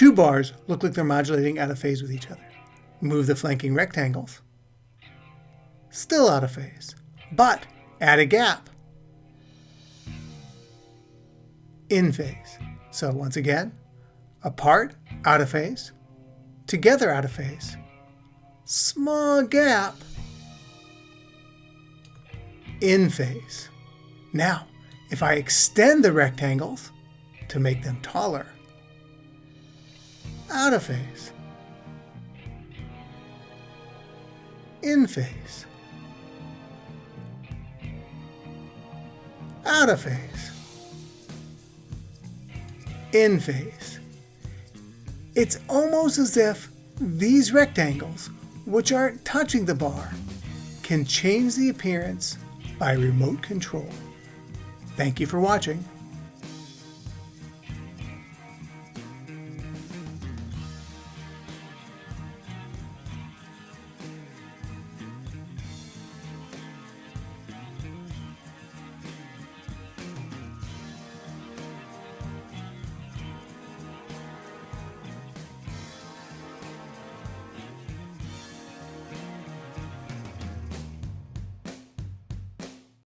Two bars look like they're modulating out of phase with each other. Move the flanking rectangles. Still out of phase, but add a gap. In phase. So once again, apart, out of phase, together out of phase, small gap, in phase. Now, if I extend the rectangles to make them taller, out of phase, in phase, out of phase, in phase. It's almost as if these rectangles, which aren't touching the bar, can change the appearance by remote control. Thank you for watching.